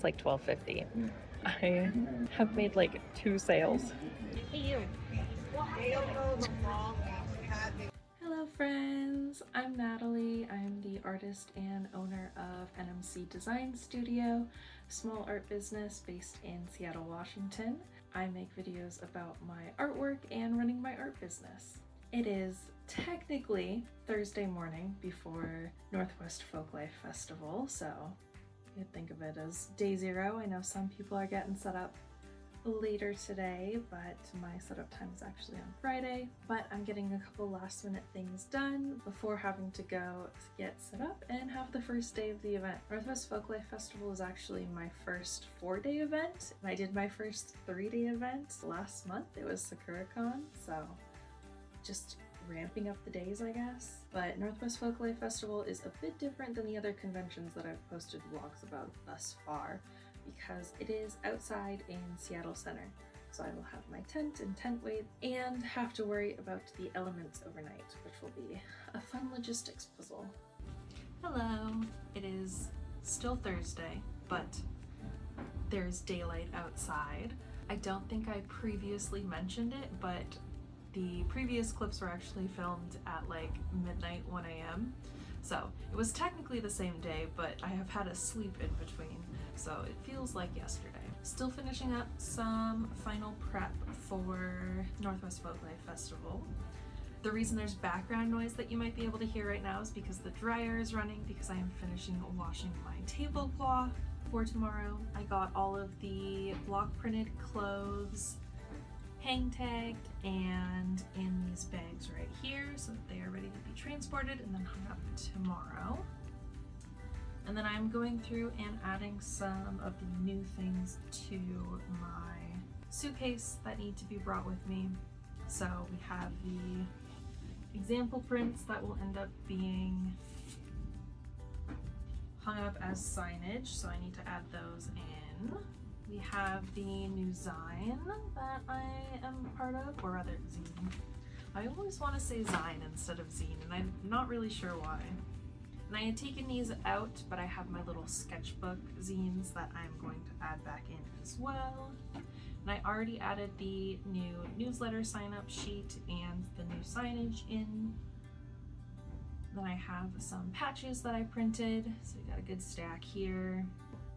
it's like $12.50. I have made like 2 sales. Hey you. Hello friends, I'm Natalie. I'm the artist and owner of NMC Design Studio, a small art business based in Seattle, Washington. I make videos about my artwork and running my art business. It is technically Thursday morning before Northwest Folklife Festival, so you could think of it as day 0. I know some people are getting set up later today, but my setup time is actually on Friday. But I'm getting a couple last minute things done before having to go get set up and have the first day of the event. Northwest Folklife Festival is actually my first 4-day event, and I did my first 3-day event last month. It was SakuraCon, so just ramping up the days, I guess. But Northwest Folklife Festival is a bit different than the other conventions that I've posted vlogs about thus far, because it is outside in Seattle Center. So I will have my tent and tent weight and have to worry about the elements overnight, which will be a fun logistics puzzle. Hello, it is still Thursday, but there's daylight outside. I don't think I previously mentioned it, but the previous clips were actually filmed at like midnight, 1 a.m. So it was technically the same day, but I have had a sleep in between, so it feels like yesterday. Still finishing up some final prep for Northwest Folklife Festival. The reason there's background noise that you might be able to hear right now is because the dryer is running, because I am finishing washing my tablecloth for tomorrow. I got all of the block printed clothes hang tagged and in these bags right here so that they are ready to be transported and then hung up tomorrow. And then I'm going through and adding some of the new things to my suitcase that need to be brought with me. So we have the example prints that will end up being hung up as signage, so I need to add those in. We have the new zine that I am part of, or rather zine. I always want to say zine instead of zine, and I'm not really sure why. And I had taken these out, but I have my little sketchbook zines that I'm going to add back in as well. And I already added the new newsletter sign-up sheet and the new signage in. Then I have some patches that I printed, so we got a good stack here.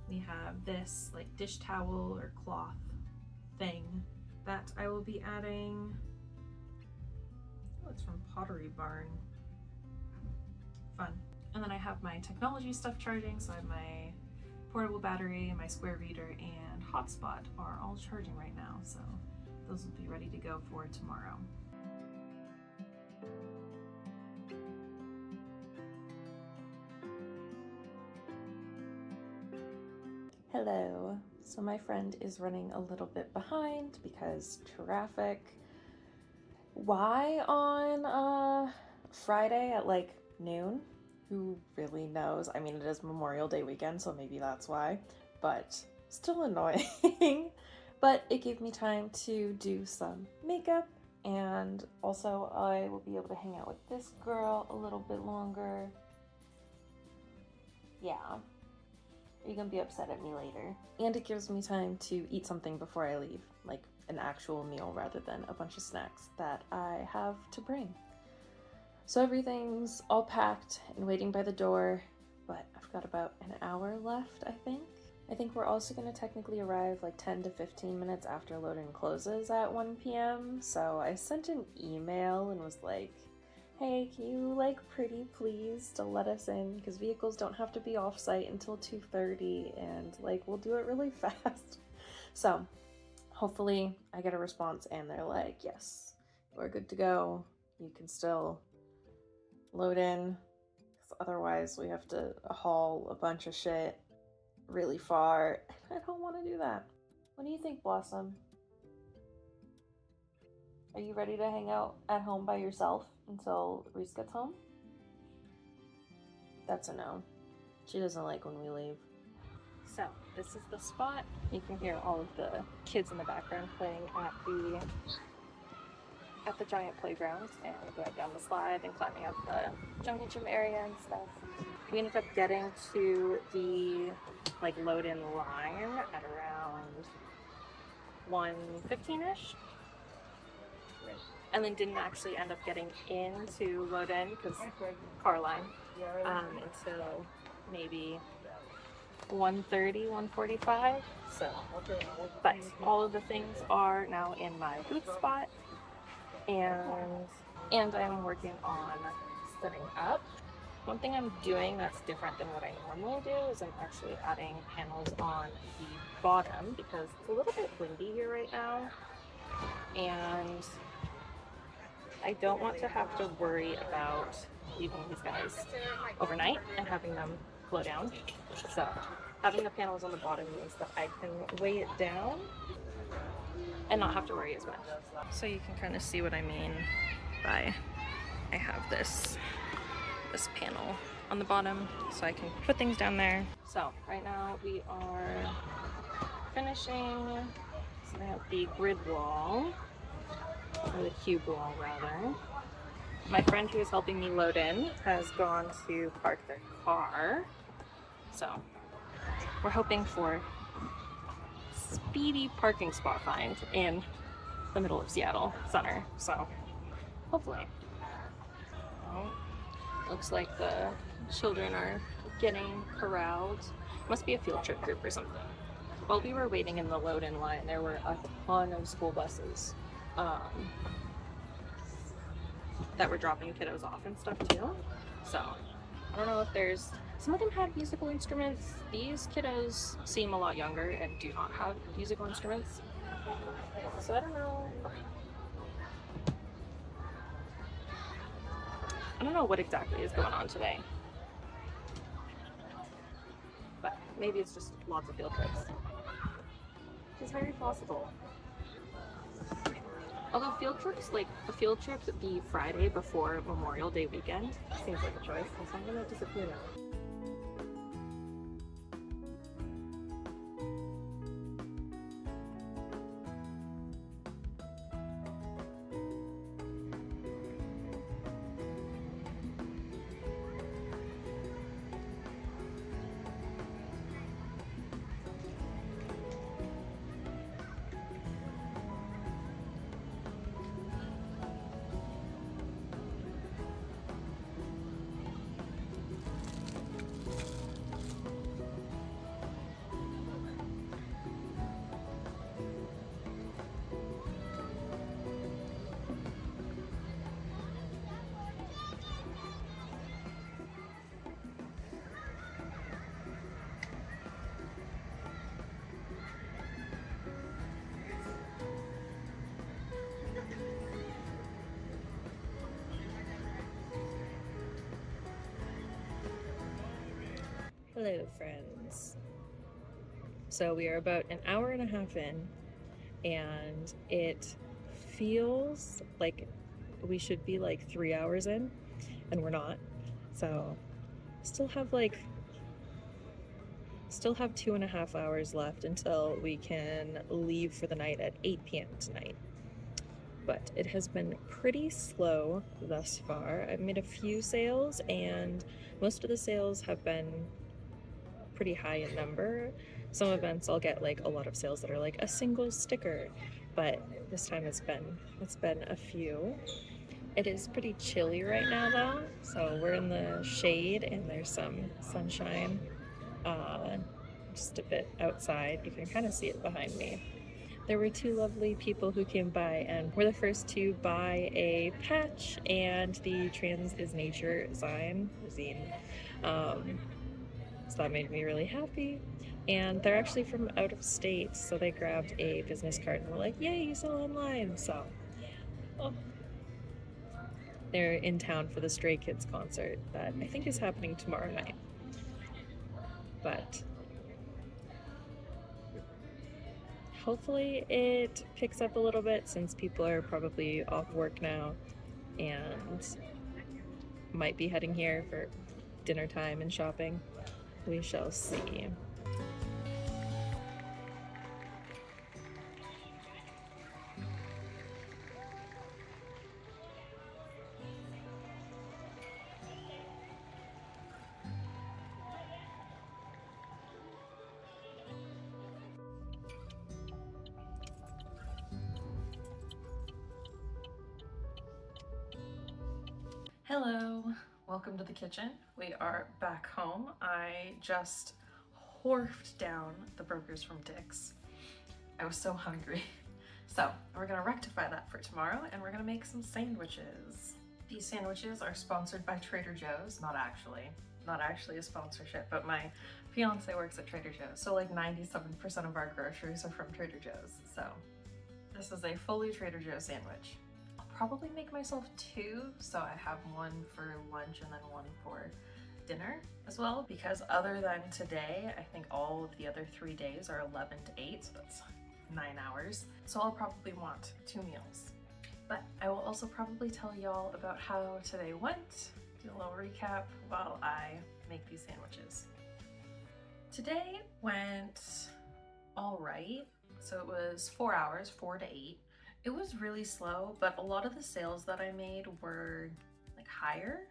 We have this like dish towel or cloth thing that I will be adding. Oh, it's from Pottery Barn. Fun. And then I have my technology stuff charging, so I have my portable battery, my square reader, and hotspot are all charging right now, so those will be ready to go for tomorrow. Hello. So my friend is running a little bit behind because traffic. Why on Friday at like noon? Who really knows? I mean, it is Memorial Day weekend, so maybe that's why, but still annoying. But it gave me time to do some makeup, and also I will be able to hang out with this girl a little bit longer. Yeah. Are you gonna be upset at me later? And it gives me time to eat something before I leave, like an actual meal rather than a bunch of snacks that I have to bring. So everything's all packed and waiting by the door, but I've got about an hour left, I think. I think we're also gonna technically arrive like 10 to 15 minutes after loading closes at 1 p.m. So I sent an email and was like, hey, can you like pretty please to let us in, because vehicles don't have to be off site until 2:30, and like we'll do it really fast. So hopefully I get a response and they're like, yes, we're good to go. You can still load in, because otherwise we have to haul a bunch of shit really far. I don't want to do that. What do you think, Blossom? Are you ready to hang out at home by yourself until Reese gets home? That's a no. She doesn't like when we leave. So, this is the spot. You can hear all of the kids in the background playing at the giant playground and going down the slide and climbing up the jungle gym area and stuff. We ended up getting to the like load-in line at around 1:15ish, and then didn't actually end up getting into load-in because car line until maybe 1:30, 1:45. So, but all of the things are now in my booth spot, and I'm working on setting up. One thing I'm doing that's different than what I normally do is I'm actually adding panels on the bottom because it's a little bit windy here right now, and I don't want to have to worry about leaving these guys overnight and having them blow down. So having the panels on the bottom means that I can weigh it down and not have to worry as much. So you can kind of see what I mean by I have this panel on the bottom so I can put things down there. So right now we are finishing. So I have the grid wall, or the cube wall rather. My friend who is helping me load in has gone to park their car. So we're hoping for speedy parking spot find in the middle of Seattle Center. So hopefully. Oh, looks like the children are getting corralled. Must be a field trip group or something. While we were waiting in the load-in line, there were a ton of school buses that were dropping kiddos off and stuff too. So I don't know if there's, some of them had musical instruments. These kiddos seem a lot younger and do not have musical instruments. So I don't know. I don't know what exactly is going on today. But maybe it's just lots of field trips. It's very possible. Although field trips, like a field trip the Friday before Memorial Day weekend, seems like a choice. So I'm gonna disappear now. Hello, friends. So we are about an hour and a half in, and it feels like we should be like 3 hours in, and we're not. So still have 2.5 hours left until we can leave for the night at 8 p.m. tonight. But it has been pretty slow thus far. I've made a few sales, and most of the sales have been pretty high in number. Some events I'll get like a lot of sales that are like a single sticker, but this time it's been a few. It is pretty chilly right now though, so we're in the shade and there's some sunshine just a bit outside. You can kind of see it behind me. There were two lovely people who came by and were the first to buy a patch and the Trans is Nature zine. So that made me really happy. And they're actually from out of state, so they grabbed a business card and were like, yay, you sell online. So they're in town for the Stray Kids concert that I think is happening tomorrow night. But hopefully it picks up a little bit since people are probably off work now and might be heading here for dinner time and shopping. We shall see. Hello, welcome to the kitchen. We are back home. I just horfed down the burgers from Dick's. I was so hungry. So we're gonna rectify that for tomorrow and we're gonna make some sandwiches. These sandwiches are sponsored by Trader Joe's, not actually a sponsorship, but my fiance works at Trader Joe's. So like 97% of our groceries are from Trader Joe's. So this is a fully Trader Joe's sandwich. Probably make myself two, so I have one for lunch and then one for dinner as well, because other than today, I think all of the other 3 days are 11 to 8, so that's 9 hours. So I'll probably want 2 meals. But I will also probably tell y'all about how today went, do a little recap while I make these sandwiches. Today went all right. So it was 4 hours, 4 to 8. It was really slow, but a lot of the sales that I made were like higher.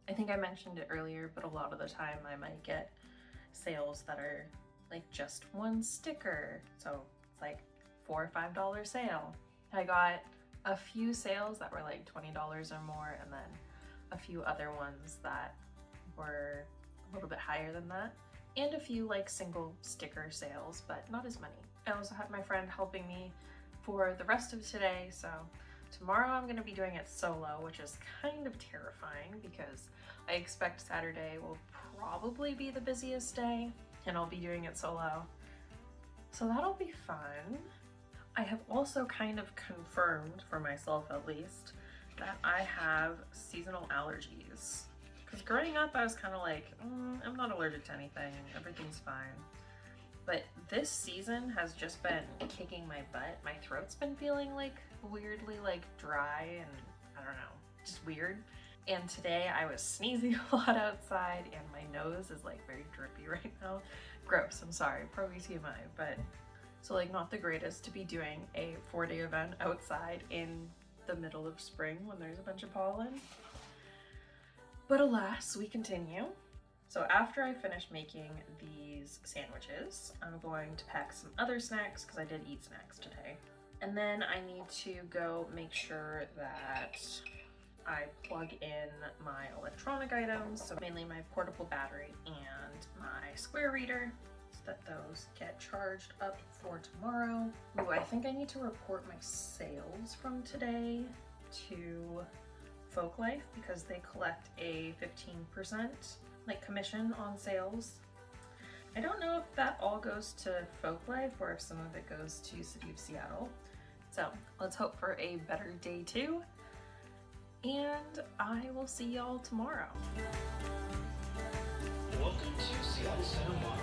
I think I mentioned it earlier, but a lot of the time I might get sales that are like just one sticker. So it's like $4 or $5 sale. I got a few sales that were like $20 or more, and then a few other ones that were a little bit higher than that, and a few like single sticker sales, but not as many. I also had my friend helping me for the rest of today, so tomorrow I'm going to be doing it solo, which is kind of terrifying because I expect Saturday will probably be the busiest day and I'll be doing it solo. So that'll be fun. I have also kind of confirmed, for myself at least, that I have seasonal allergies. Because growing up I was kind of like, I'm not allergic to anything, everything's fine. But this season has just been kicking my butt. My throat's been feeling like weirdly like dry and I don't know, just weird. And today I was sneezing a lot outside and my nose is like very drippy right now. Gross, I'm sorry, probably TMI, but so like not the greatest to be doing a 4-day event outside in the middle of spring when there's a bunch of pollen. But alas, we continue. So after I finish making these sandwiches, I'm going to pack some other snacks because I did eat snacks today. And then I need to go make sure that I plug in my electronic items, so mainly my portable battery and my square reader, so that those get charged up for tomorrow. Ooh, I think I need to report my sales from today to Folklife because they collect a 15% like commission on sales. I don't know if that all goes to Folklife or if some of it goes to City of Seattle. So let's hope for a better day 2, and I will see y'all tomorrow. Welcome to Seattle Center Mall.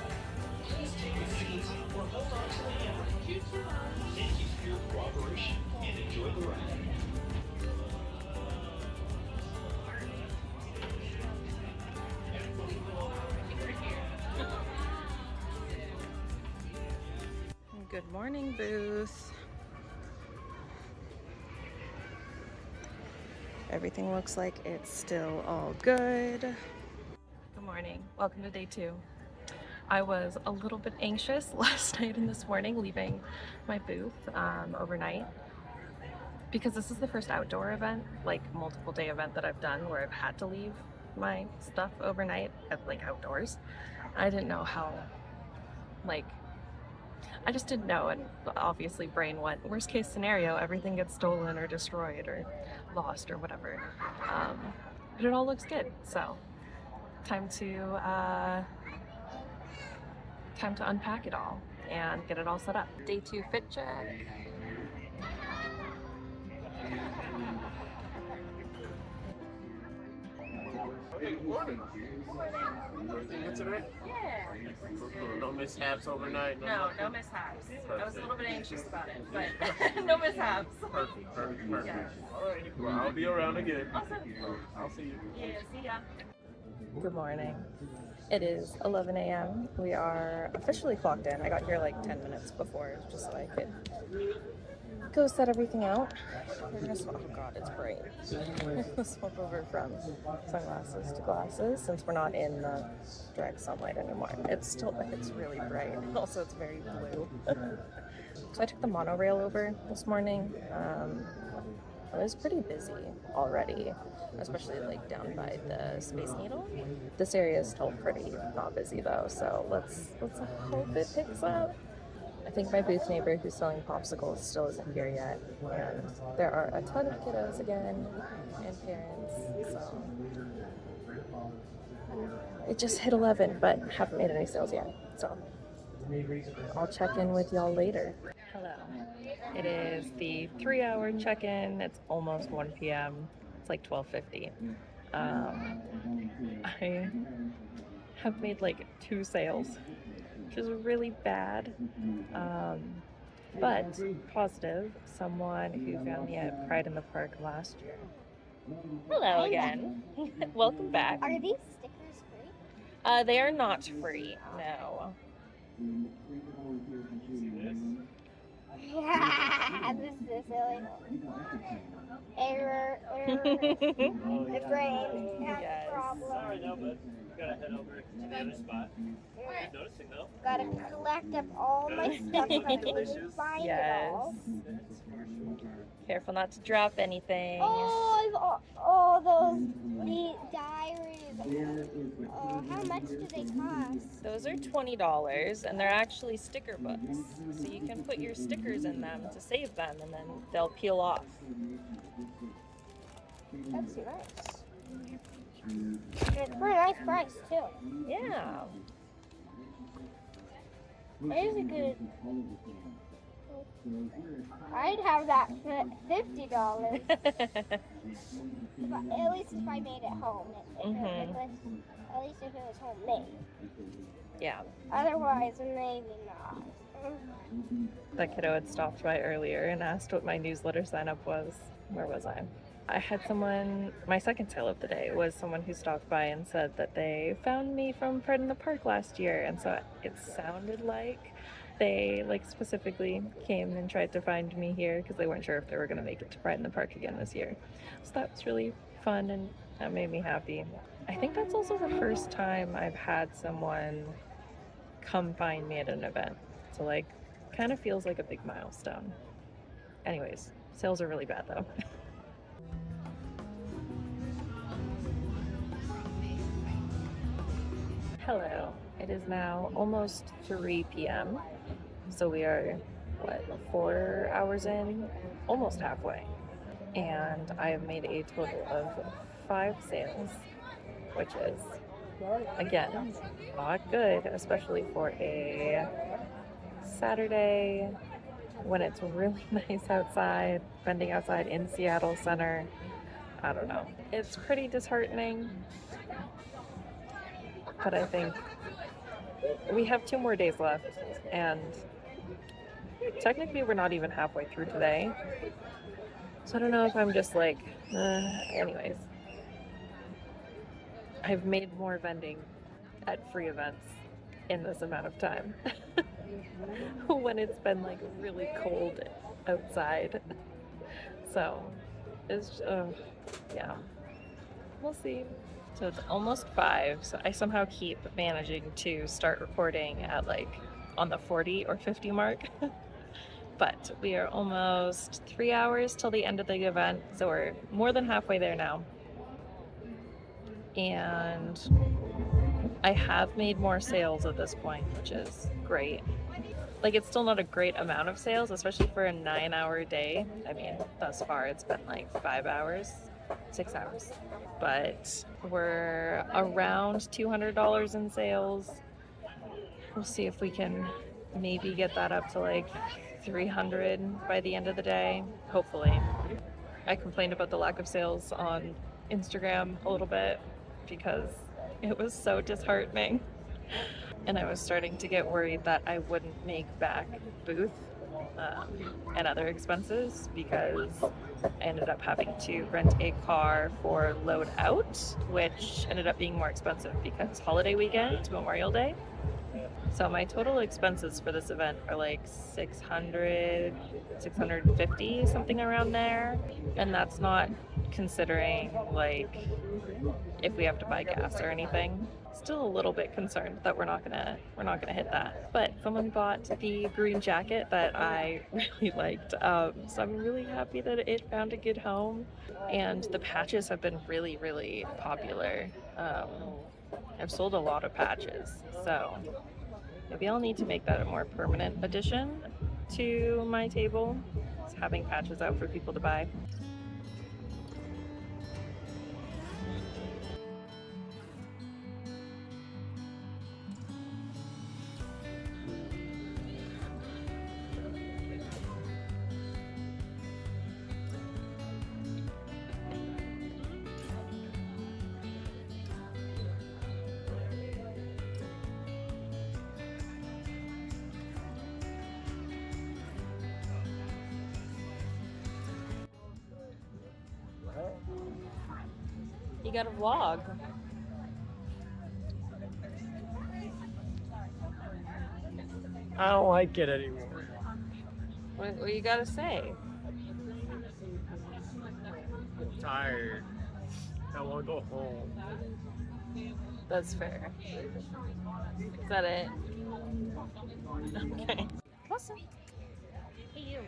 Please take a seat or hold on to the handle. Thank you for your cooperation and enjoy the ride. Good morning, booth. Everything looks like it's still all good. Good morning. Welcome to day 2. I was a little bit anxious last night and this morning leaving my booth overnight because this is the first outdoor event, like multiple day event that I've done where I've had to leave my stuff overnight at like outdoors. I didn't know how, like, I just didn't know, and obviously brain went, worst case scenario, everything gets stolen or destroyed or lost or whatever. But it all looks good, so time to unpack it all and get it all set up. Day 2 fit check. Good morning. Good today? Yeah. No mishaps overnight? No mishaps. I was a little bit anxious about it, but no mishaps. Perfect. Yeah. All right. Well, I'll be around again. Awesome. I'll see you. Yeah, see ya. Good morning. It is 11 a.m. We are officially clocked in. I got here like 10 minutes before just so I could go set everything out. We're gonna swap. Oh god, it's bright. We're gonna swap over from sunglasses to glasses since we're not in the direct sunlight anymore. It's really bright. Also, it's very blue. So I took the monorail over this morning. It was pretty busy already, especially like down by the Space Needle. This area is still pretty not busy though, so let's hope it picks up. I think my booth neighbor who's selling popsicles still isn't here yet, and there are a ton of kiddos again and parents, so it just hit 11, but haven't made any sales yet, so I'll check in with y'all later. Hello. It is the 3-hour check-in. It's almost 1 p.m. It's like 12:50. I have made like 2 sales, which is really bad. But positive, someone who found me at Pride in the Park last year. Hello again. Welcome back. Are these stickers free? They are not free, no. This is a silly error. The brain has Yes. a problem. Sorry, no, but you gotta head over to the other spot. Good noticing, though. Gotta collect up all my stuff. I can find it all. Careful not to drop anything. Oh, those neat diaries. How much do they cost? Those are $20, and they're actually sticker books. So you can put your stickers in them to save them, and then they'll peel off. That's nice. It's for a nice price too. Yeah. It is a good. I'd have that for $50. But at least if I made it home. At least if it was homemade. Yeah. Otherwise, maybe not. That kiddo had stopped by earlier and asked what my newsletter sign up was. Where was I? I had someone, my second sale of the day was someone who stopped by and said that they found me from Pride in the Park last year. And so it sounded like they specifically came and tried to find me here because they weren't sure if they were going to make it to Pride in the Park again this year. So that was really fun and that made me happy. I think that's also the first time I've had someone come find me at an event. So kind of feels like a big milestone. Anyways, sales are really bad though. Hello. It is now almost 3 p.m. So we are, 4 hours in? Almost halfway. And I have made a total of 5 sales, which is, again, not good, especially for a Saturday when it's really nice outside, vending outside in Seattle Center. I don't know. It's pretty disheartening, but I think we have 2 more days left, and technically we're not even halfway through today. So I don't know if I'm just anyways. I've made more vending at free events in this amount of time when it's been really cold outside. So it's, yeah, we'll see. So it's almost 5, so I somehow keep managing to start recording at on the 40 or 50 mark. But we are almost 3 hours till the end of the event, so we're more than halfway there now. And I have made more sales at this point, which is great. It's still not a great amount of sales, especially for a 9-hour day. I mean, thus far it's been 5 hours, 6 hours. But we're around $200 in sales. We'll see if we can maybe get that up to 300 by the end of the day, hopefully. I complained about the lack of sales on Instagram a little bit because it was so disheartening. And I was starting to get worried that I wouldn't make back booth and other expenses because I ended up having to rent a car for load out, which ended up being more expensive because holiday weekend, Memorial Day. So my total expenses for this event are like 600, 650, something around there. And that's not considering like if we have to buy gas or anything. Still a little bit concerned that we're not gonna hit that. But someone bought the green jacket that I really liked, so I'm really happy that it found a good home. And the patches have been really, really popular. I've sold a lot of patches, so maybe I'll need to make that a more permanent addition to my table. Just having patches out for people to buy. You got a vlog. I don't like it anymore. What you gotta say? I'm tired. I want to go home. That's fair. Is that it? Okay. Awesome. Hey, you.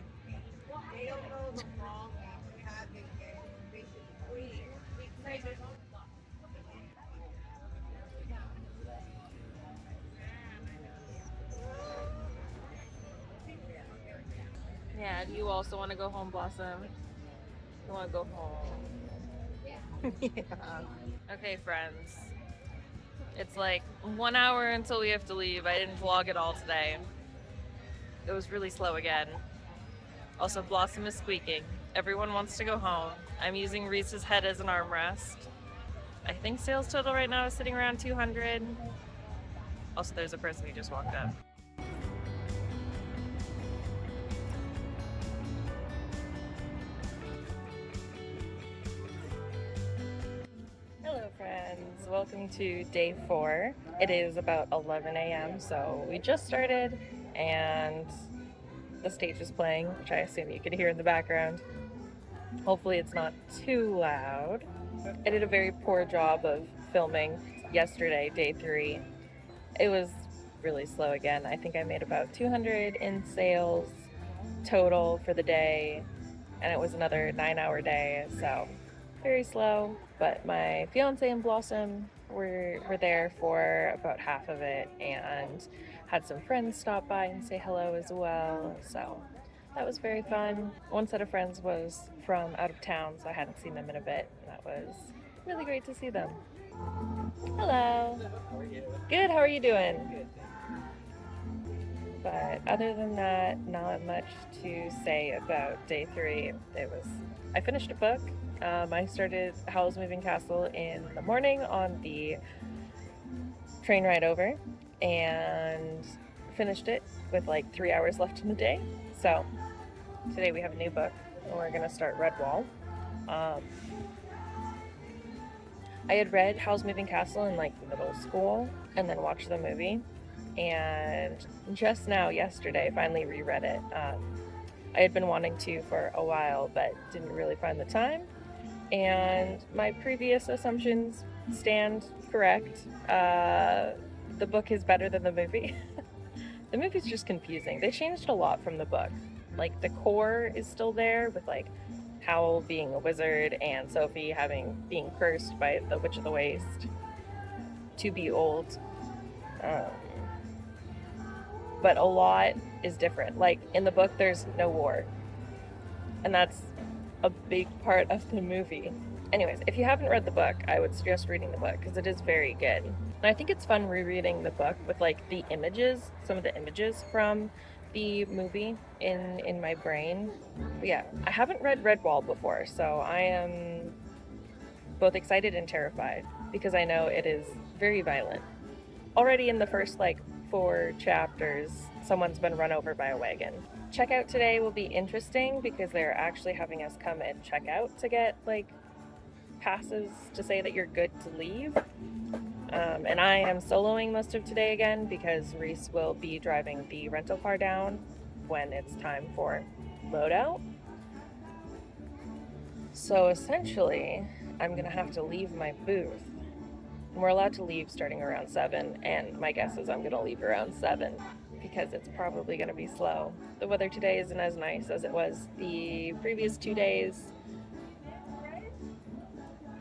Yeah, do you also want to go home, Blossom? You want to go home? Yeah. Okay, friends. It's like 1 hour until we have to leave. I didn't vlog at all today. It was really slow again. Also, Blossom is squeaking. Everyone wants to go home. I'm using Reese's head as an armrest. I think sales total right now is sitting around 200. Also, there's a person who just walked up. Hello friends, welcome to day 4. It is about 11 a.m. so we just started and the stage is playing, which I assume you can hear in the background. Hopefully it's not too loud. I did a very poor job of filming yesterday, day 3. It was really slow again. I think I made about 200 in sales total for the day, and it was another 9-hour day, so very slow. But my fiance and Blossom were there for about half of it and had some friends stop by and say hello as well, so that was very fun. One set of friends was from out of town, so I hadn't seen them in a bit, and that was really great to see them. Hello. How are you? Good, how are you doing? Good. But other than that, not much to say about day 3. I finished a book. I started Howl's Moving Castle in the morning on the train ride over and finished it with like 3 hours left in the day. So today we have a new book and we're gonna start Redwall. I had read Howl's Moving Castle in like middle school and then watched the movie, and just now, yesterday, finally reread it. I had been wanting to for a while but didn't really find the time, and my previous assumptions stand correct. The book is better than the movie. The movie's just confusing. They changed a lot from the book. Like, the core is still there with like Howl being a wizard and Sophie being cursed by the Witch of the Waste to be old. But a lot is different. Like, in the book, there's no war. And that's a big part of the movie. Anyways, if you haven't read the book, I would suggest reading the book because it is very good. And I think it's fun rereading the book with like the images, some of the images from the movie in my brain. But yeah, I haven't read Redwall before, so I am both excited and terrified because I know it is very violent. Already in the first like 4 chapters, someone's been run over by a wagon. Checkout today will be interesting because they're actually having us come and check out to get like passes to say that you're good to leave. And I am soloing most of today again because Reese will be driving the rental car down when it's time for loadout. So essentially, I'm gonna have to leave my booth. We're allowed to leave starting around 7, and my guess is I'm gonna leave around 7 because it's probably gonna be slow. The weather today isn't as nice as it was the previous 2 days.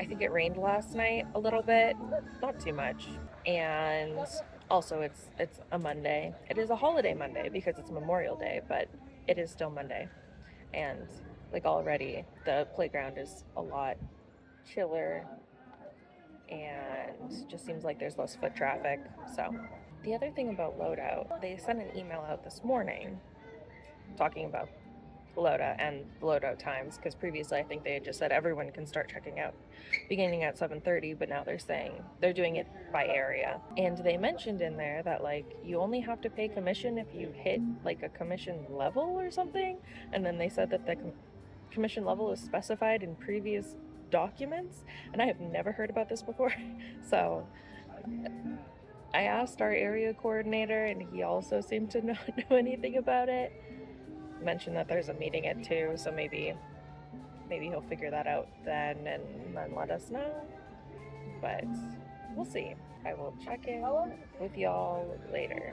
I think it rained last night a little bit, not too much. And also it's a Monday. It is a holiday Monday because it's Memorial Day, but it is still Monday. And like already the playground is a lot chiller and just seems like there's less foot traffic. So the other thing about loadout, they sent an email out this morning talking about loadout and loadout times, because previously I think they had just said everyone can start checking out beginning at 7:30, but now they're saying they're doing it by area. And they mentioned in there that like you only have to pay commission if you hit like a commission level or something, and then they said that the commission level is specified in previous documents, and I have never heard about this before. So I asked our area coordinator, and he also seemed to not know anything about it. Mentioned that there's a meeting at 2, so maybe he'll figure that out then and then let us know. But we'll see. I will check in with y'all later.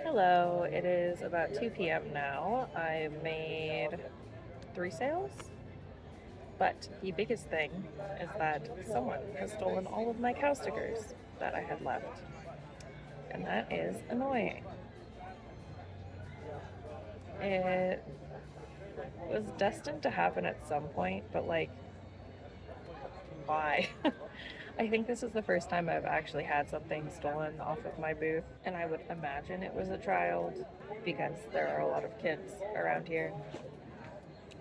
Hello, it is about 2 p.m. now. I made 3 sales. But the biggest thing is that someone has stolen all of my cow stickers that I had left. And that is annoying. It was destined to happen at some point, but like, why? I think this is the first time I've actually had something stolen off of my booth, and I would imagine it was a child because there are a lot of kids around here.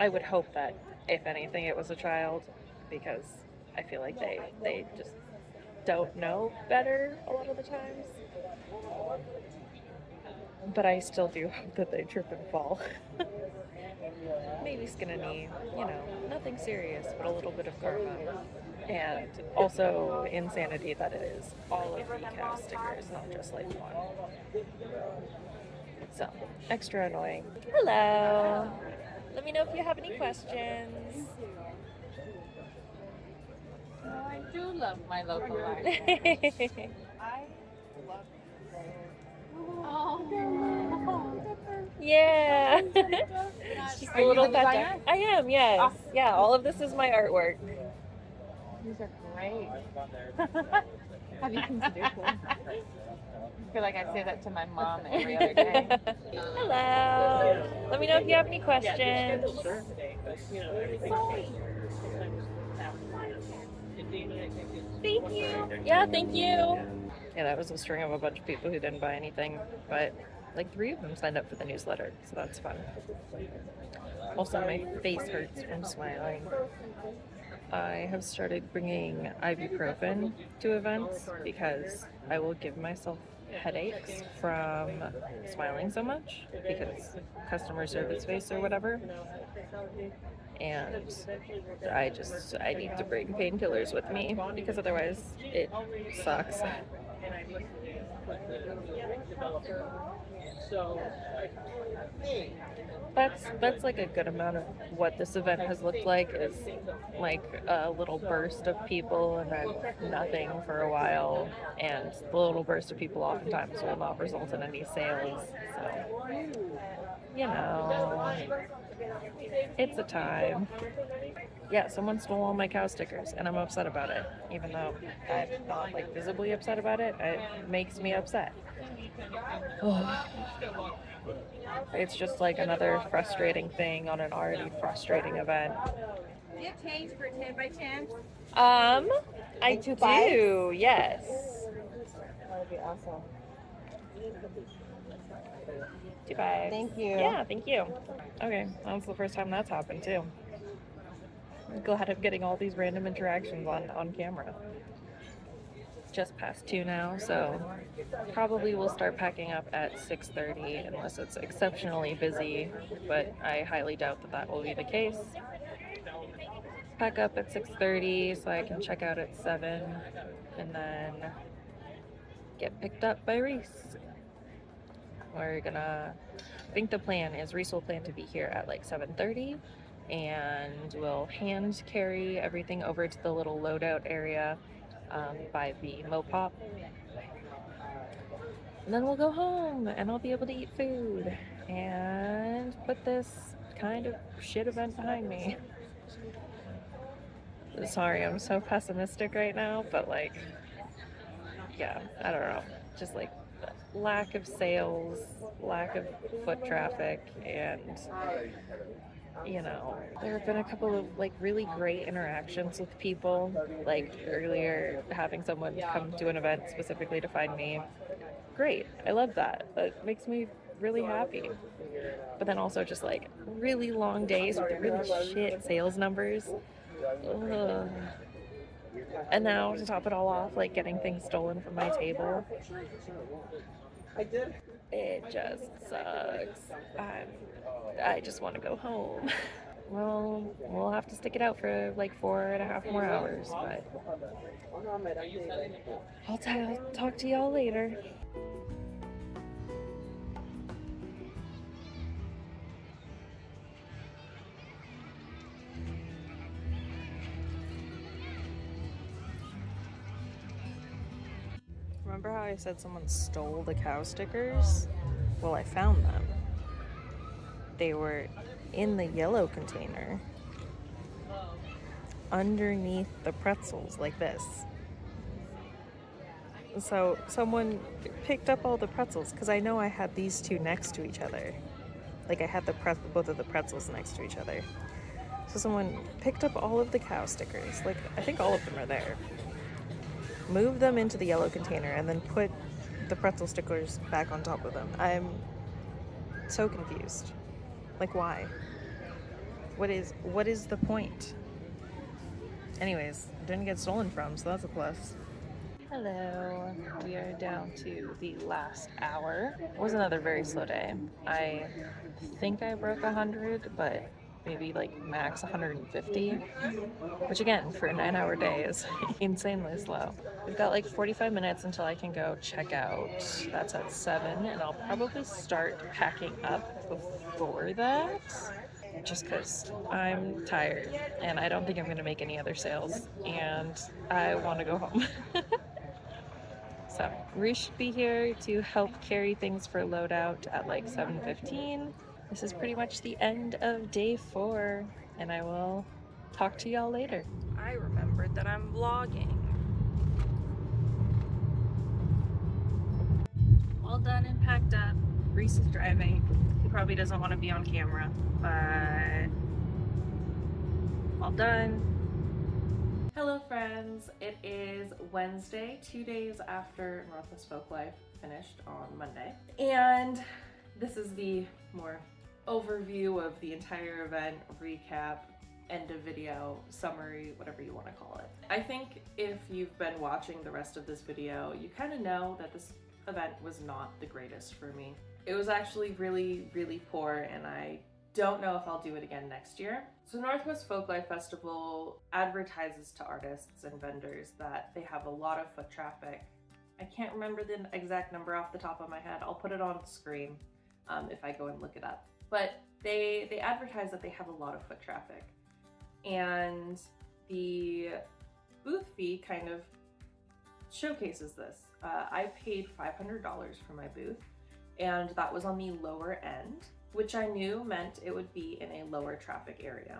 I would hope that, if anything, it was a child, because I feel like they just don't know better a lot of the times. But I still do hope that they trip and fall. Maybe skin a knee, nothing serious, but a little bit of karma. And also insanity that it is all of the cow stickers, not just like one. So, extra annoying. Hello! Let me know if you have any questions. I do love my local art. I love Yeah. Just a little pet. designer? I am, yes. Oh. Yeah, all of this is my artwork. These are great. Have you considered them? I feel like I say that to my mom every other day. Hello. Let me know if you have any questions. Thank you. Yeah, thank you. Yeah, that was a string of a bunch of people who didn't buy anything, but like 3 of them signed up for the newsletter, so that's fun. Also, my face hurts from smiling. I have started bringing ibuprofen to events because I will give myself headaches from smiling so much because customer service face or whatever. And I need to bring painkillers with me because otherwise it sucks. That's like a good amount of what this event has looked like, is like a little burst of people and then nothing for a while, and the little burst of people oftentimes will not result in any sales. So, it's a time. Yeah, someone stole all my cow stickers and I'm upset about it, even though I'm not like visibly upset about it. It makes me upset. It's just like another frustrating thing on an already frustrating event. Do you have change for 10 by 10? I do, yes. That would be awesome. 2 buys. Thank you. Yeah, thank you. Okay, that's the first time that's happened too. I'm glad I'm getting all these random interactions on camera. just past 2 now, so probably we'll start packing up at 6:30 unless it's exceptionally busy, but I highly doubt that that will be the case. Pack up at 6:30 so I can check out at 7 and then get picked up by Reese. I think the plan is Reese will plan to be here at like 7:30 and we'll hand carry everything over to the little loadout area by the Mopop. And then we'll go home and I'll be able to eat food and put this kind of shit event behind me. Sorry, I'm so pessimistic right now, but like, yeah, I don't know. Just like lack of sales, lack of foot traffic, and you know, there have been a couple of like really great interactions with people. Like earlier, having someone come to an event specifically to find me. Great, I love that. That makes me really happy. But then also just like really long days with really shit sales numbers. Ugh. And now to top it all off, like getting things stolen from my table. It just sucks. I just want to go home. Well, we'll have to stick it out for like 4.5 more hours, but I'll talk to y'all later. Remember how I said someone stole the cow stickers? Well, I found them. They were in the yellow container underneath the pretzels like this. So someone picked up all the pretzels because I know I had these two next to each other. Like I had both of the pretzels next to each other. So someone picked up all of the cow stickers. Like I think all of them are there. Move them into the yellow container and then put the pretzel stickers back on top of them. I'm so confused. Like why? What is the point? Anyways, didn't get stolen from, so that's a plus. Hello. We are down to the last hour. It was another very slow day. I think I broke 100, but maybe like max 150, which again, for a 9-hour day is insanely slow. We've got like 45 minutes until I can go check out. That's at 7, and I'll probably start packing up before that, just because I'm tired, and I don't think I'm going to make any other sales, and I want to go home. So, Reese should be here to help carry things for loadout at like 7:15. This is pretty much the end of day 4, and I will talk to y'all later. I remembered that I'm vlogging. All done and packed up. Reese is driving. He probably doesn't want to be on camera, but all done. Hello friends, it is Wednesday, 2 days after Northwest Folklife finished on Monday. And this is the more overview of the entire event, recap, end of video, summary, whatever you want to call it. I think if you've been watching the rest of this video, you kind of know that this event was not the greatest for me. It was actually really, really poor, and I don't know if I'll do it again next year. So Northwest Folklife Festival advertises to artists and vendors that they have a lot of foot traffic. I can't remember the exact number off the top of my head. I'll put it on the screen if I go and look it up. But they advertise that they have a lot of foot traffic. And the booth fee kind of showcases this. I paid $500 for my booth, and that was on the lower end, which I knew meant it would be in a lower traffic area.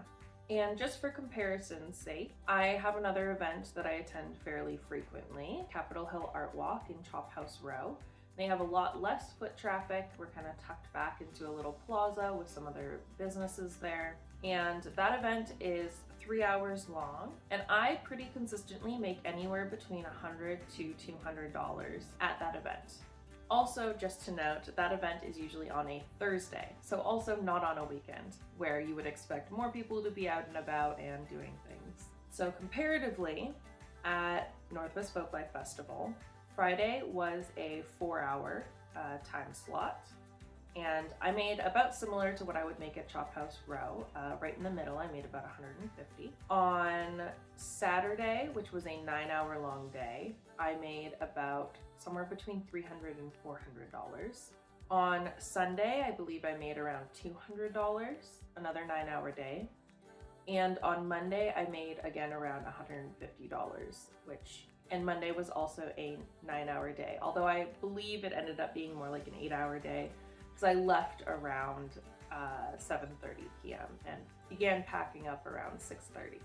And just for comparison's sake, I have another event that I attend fairly frequently, Capitol Hill Art Walk in Chop House Row. They have a lot less foot traffic. We're kind of tucked back into a little plaza with some other businesses there. And that event is 3 hours long, and I pretty consistently make anywhere between $100 to $200 at that event. Also, just to note, that event is usually on a Thursday, so also not on a weekend, where you would expect more people to be out and about and doing things. So comparatively, at Northwest Folklife Festival. Friday was a 4-hour time slot, and I made about similar to what I would make at Chop House Row. Right in the middle, I made about 150. On Saturday, which was a 9-hour long day, I made about somewhere between $300 and $400. On Sunday, I believe I made around $200, another 9-hour day. And on Monday, I made again around $150, and Monday was also a 9-hour day, although I believe it ended up being more like an 8-hour day because I left around 7:30 p.m. and began packing up around 6:30.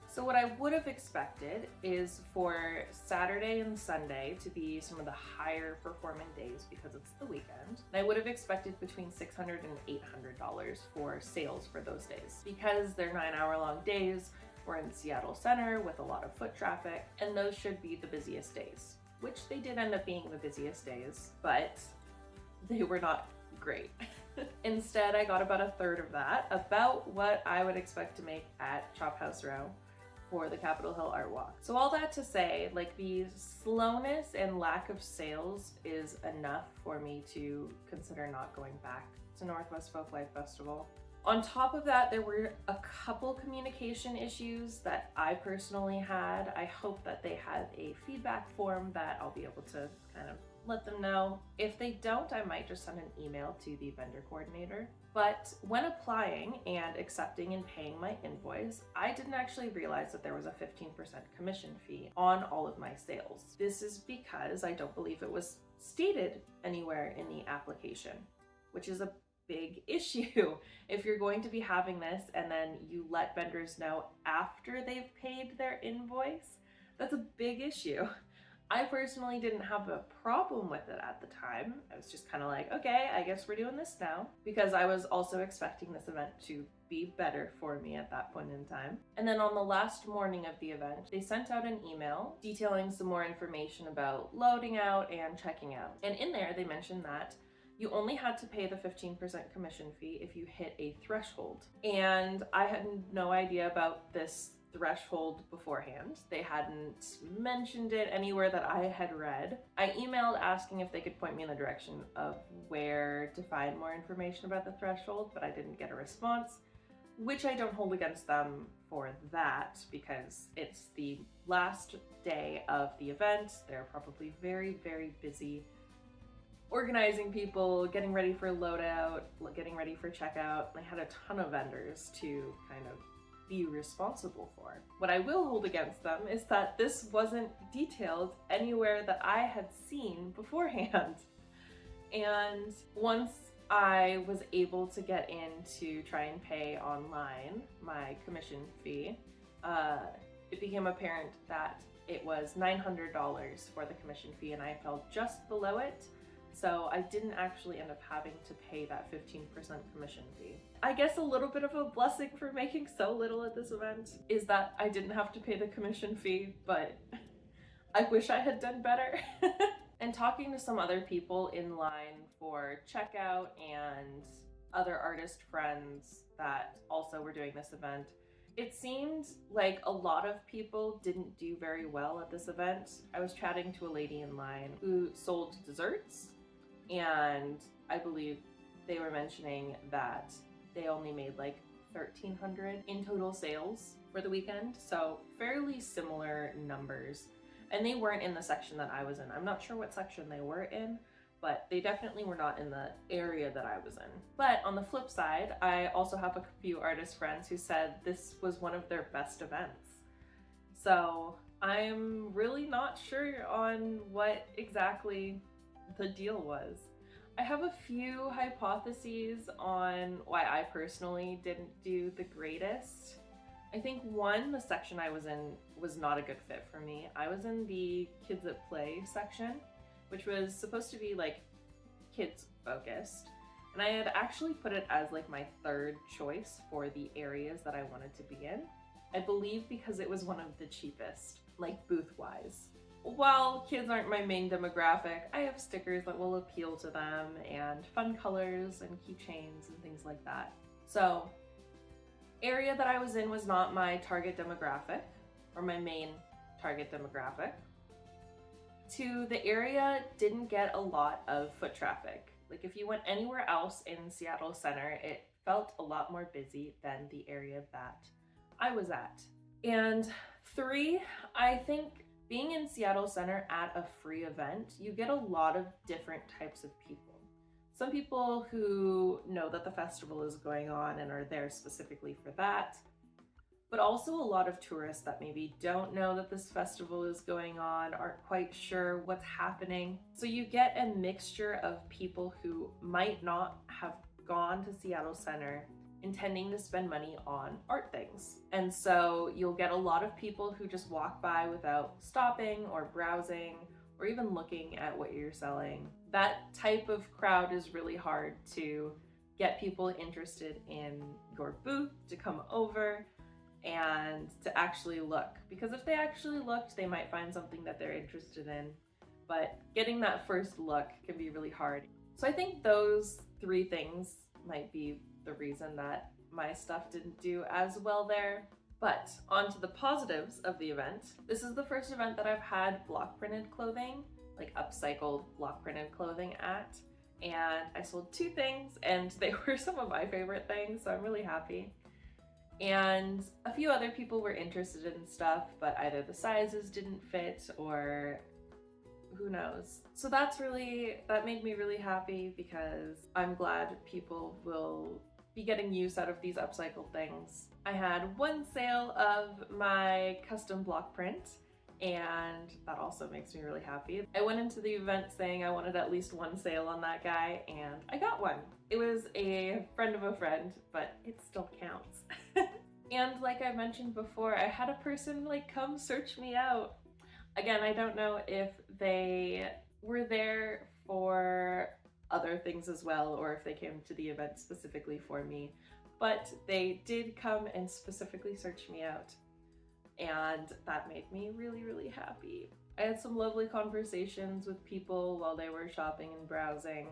So what I would have expected is for Saturday and Sunday to be some of the higher performing days because it's the weekend. And I would have expected between $600 and $800 for sales for those days. Because they're 9-hour long days, we're in Seattle Center with a lot of foot traffic, and those should be the busiest days, which they did end up being the busiest days, but they were not great. Instead, I got about a third of that, about what I would expect to make at Chop House Row for the Capitol Hill Art Walk. So all that to say, like, the slowness and lack of sales is enough for me to consider not going back to Northwest Folklife Festival. On top of that, there were a couple communication issues that I personally had. I hope that they had a feedback form that I'll be able to kind of let them know. If they don't, I might just send an email to the vendor coordinator. But when applying and accepting and paying my invoice, I didn't actually realize that there was a 15% commission fee on all of my sales. This is because I don't believe it was stated anywhere in the application, which is a big issue. If you're going to be having this and then you let vendors know after they've paid their invoice, that's a big issue. I personally didn't have a problem with it at the time. I was just kind of like, okay, I guess we're doing this now, because I was also expecting this event to be better for me at that point in time. And then on the last morning of the event, they sent out an email detailing some more information about loading out and checking out. And in there, they mentioned that you only had to pay the 15% commission fee if you hit a threshold. And I had no idea about this threshold beforehand. They hadn't mentioned it anywhere that I had read. I emailed asking if they could point me in the direction of where to find more information about the threshold, but I didn't get a response, which I don't hold against them for that, because it's the last day of the event. They're probably very, very busy organizing people, getting ready for loadout, getting ready for checkout. I had a ton of vendors to kind of be responsible for. What I will hold against them is that this wasn't detailed anywhere that I had seen beforehand. And once I was able to get in to try and pay online my commission fee, it became apparent that it was $900 for the commission fee, and I fell just below it. So I didn't actually end up having to pay that 15% commission fee. I guess a little bit of a blessing for making so little at this event is that I didn't have to pay the commission fee, but I wish I had done better. And talking to some other people in line for checkout and other artist friends that also were doing this event, it seemed like a lot of people didn't do very well at this event. I was chatting to a lady in line who sold desserts, and I believe they were mentioning that they only made like $1,300 in total sales for the weekend, so fairly similar numbers. And they weren't in the section that I was in. I'm not sure what section they were in, but they definitely were not in the area that I was in. But on the flip side, I also have a few artist friends who said this was one of their best events. So I'm really not sure on what exactly the deal was. I have a few hypotheses on why I personally didn't do the greatest. I think one, the section I was in was not a good fit for me. I was in the Kids at Play section, which was supposed to be like kids focused. And I had actually put it as like my third choice for the areas that I wanted to be in. I believe because it was one of the cheapest, like booth wise. While kids aren't my main demographic, I have stickers that will appeal to them and fun colors and keychains and things like that. So area that I was in was not my target demographic or my main target demographic. 2, the area didn't get a lot of foot traffic. Like if you went anywhere else in Seattle Center, it felt a lot more busy than the area that I was at. And 3, I think being in Seattle Center at a free event, you get a lot of different types of people. Some people who know that the festival is going on and are there specifically for that, but also a lot of tourists that maybe don't know that this festival is going on, aren't quite sure what's happening. So you get a mixture of people who might not have gone to Seattle Center intending to spend money on art things. And so you'll get a lot of people who just walk by without stopping or browsing or even looking at what you're selling. That type of crowd is really hard to get people interested in your booth to come over and to actually look. Because if they actually looked, they might find something that they're interested in. But getting that first look can be really hard. So I think those 3 things might be the reason that my stuff didn't do as well there. But on to the positives of the event. This is the first event that I've had block printed clothing, like upcycled block printed clothing at. And I sold 2 things and they were some of my favorite things, so I'm really happy. And a few other people were interested in stuff, but either the sizes didn't fit or who knows. So that made me really happy because I'm glad people will be getting use out of these upcycled things. I had 1 sale of my custom block print, and that also makes me really happy. I went into the event saying I wanted at least 1 sale on that guy, and I got 1. It was a friend of a friend, but it still counts. And like I mentioned before, I had a person come search me out. Again, I don't know if they were there for other things as well, or if they came to the event specifically for me, but they did come and specifically search me out. And that made me really, really happy. I had some lovely conversations with people while they were shopping and browsing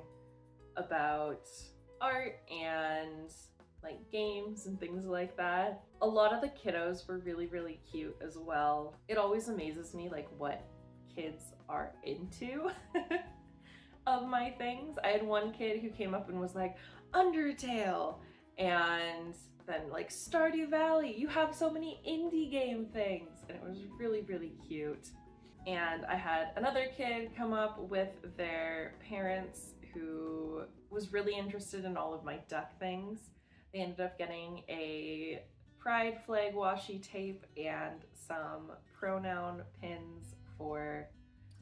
about art and games and things like that. A lot of the kiddos were really, really cute as well. It always amazes me what kids are into of my things. I had one kid who came up and was like, Undertale, and then Stardew Valley, you have so many indie game things, and it was really, really cute. And I had another kid come up with their parents who was really interested in all of my duck things. They ended up getting a pride flag washi tape and some pronoun pins for,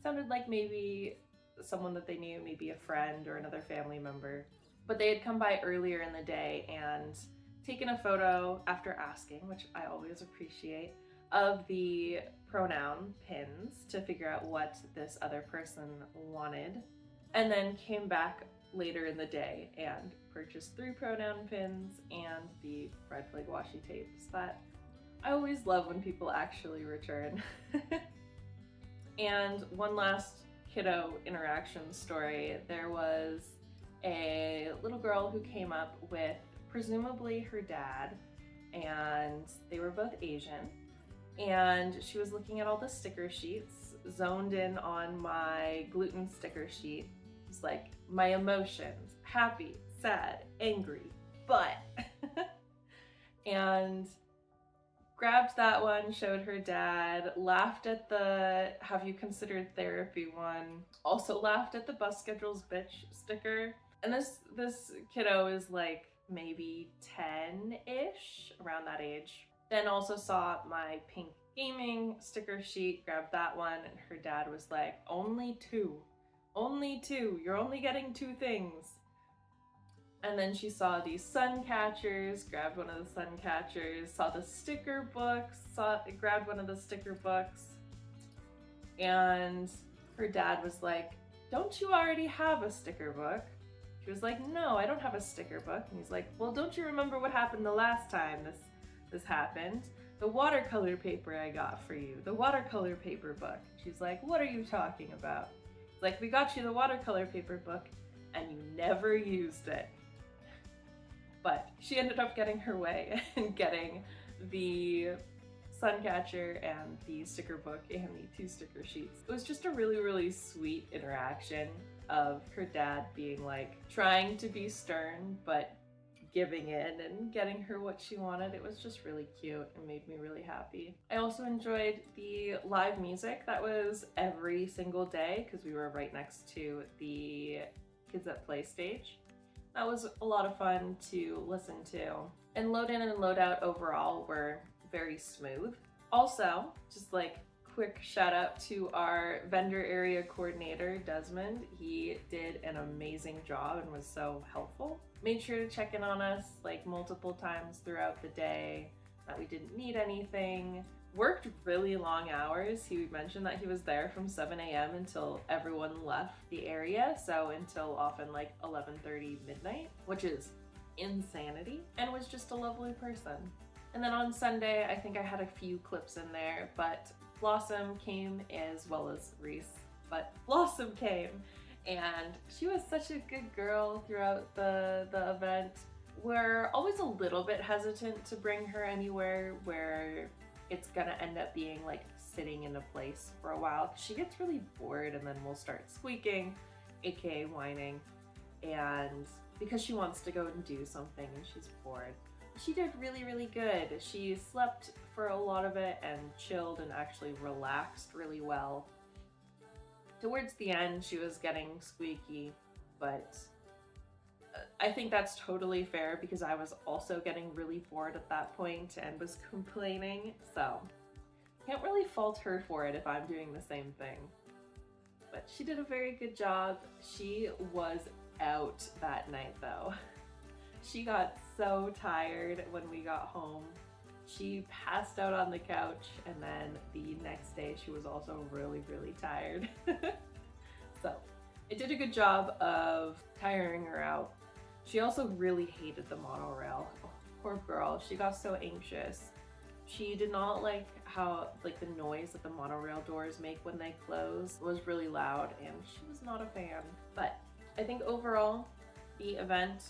sounded like maybe someone that they knew, maybe a friend or another family member. But they had come by earlier in the day and taken a photo after asking, which I always appreciate, of the pronoun pins to figure out what this other person wanted, and then came back later in the day and purchased 3 pronoun pins and the pride flag washi tapes. That I always love when people actually return. And one last kiddo interaction story. There was a little girl who came up with presumably her dad, and they were both Asian, and she was looking at all the sticker sheets, zoned in on my gluten sticker sheet. It's my emotions, happy, sad, angry, but and grabbed that one, showed her dad, laughed at the have you considered therapy one, also laughed at the bus schedules bitch sticker. And this kiddo is maybe 10-ish, around that age. Then also saw my pink gaming sticker sheet, grabbed that one, and her dad was like, only 2, you're only getting 2 things. And then she saw these sun catchers, grabbed one of the sun catchers, saw the sticker books, grabbed one of the sticker books, and her dad was like, don't you already have a sticker book? She was like, no, I don't have a sticker book. And he's like, well, don't you remember what happened the last time this happened? The watercolor paper I got for you, the watercolor paper book. She's like, what are you talking about? It's like, we got you the watercolor paper book and you never used it. But she ended up getting her way and getting the sun catcher and the sticker book and the 2 sticker sheets. It was just a really, really sweet interaction of her dad being like trying to be stern, but giving in and getting her what she wanted. It was just really cute and made me really happy. I also enjoyed the live music that was every single day because we were right next to the Kids at Play stage. That was a lot of fun to listen to. And load in and load out overall were very smooth. Also, just like quick shout out to our vendor area coordinator, Desmond. He did an amazing job and was so helpful. Made sure to check in on us like multiple times throughout the day, that we didn't need anything. Worked really long hours. He mentioned that he was there from 7 a.m. until everyone left the area, so until often like 11:30 midnight, which is insanity, and was just a lovely person. And then on Sunday, I think I had a few clips in there, but Blossom came as well as Reese, but Blossom came and she was such a good girl throughout the event. We're always a little bit hesitant to bring her anywhere where it's gonna end up being like sitting in a place for a while. She gets really bored and then we'll start squeaking, aka whining, and because she wants to go and do something and she's bored. She did really, really good. She slept for a lot of it and chilled and actually relaxed really well. Towards the end, she was getting squeaky, but I think that's totally fair because I was also getting really bored at that point and was complaining, so can't really fault her for it if I'm doing the same thing. But she did a very good job. She was out that night though. She got so tired when we got home. She passed out on the couch, and then the next day she was also really, really tired. So it did a good job of tiring her out. She also really hated the monorail. Oh, poor girl, she got so anxious. She did not like how the noise that the monorail doors make when they close was really loud, and she was not a fan. But I think overall, the event,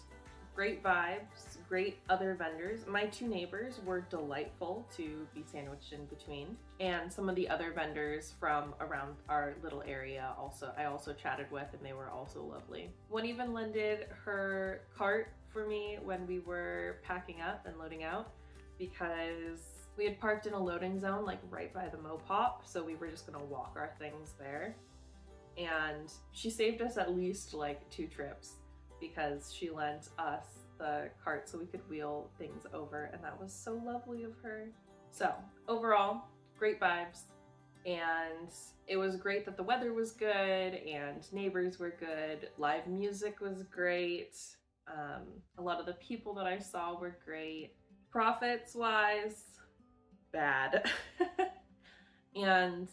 great vibes, great other vendors. My 2 neighbors were delightful to be sandwiched in between. And some of the other vendors from around our little area I also chatted with, and they were also lovely. One even lended her cart for me when we were packing up and loading out because we had parked in a loading zone like right by the Mopop, so we were just gonna walk our things there. And she saved us at least like 2 trips because she lent us the cart so we could wheel things over, and that was so lovely of her. So overall, great vibes, and it was great that the weather was good and neighbors were good. Live music was great. A lot of the people that I saw were great. Profits wise, bad. And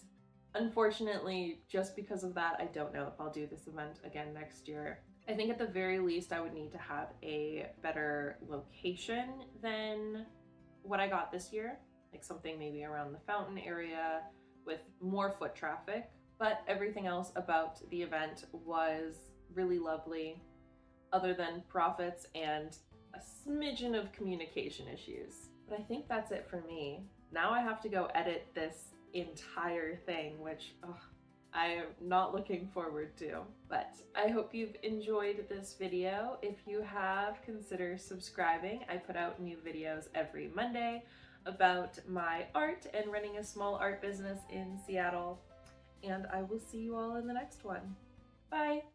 unfortunately, just because of that, I don't know if I'll do this event again next year. I think at the very least I would need to have a better location than what I got this year, like something maybe around the fountain area with more foot traffic. But everything else about the event was really lovely, other than profits and a smidgen of communication issues. But I think that's it for me. Now I have to go edit this entire thing, which I am not looking forward to. But I hope you've enjoyed this video. If you have, consider subscribing. I put out new videos every Monday about my art and running a small art business in Seattle. And I will see you all in the next one. Bye!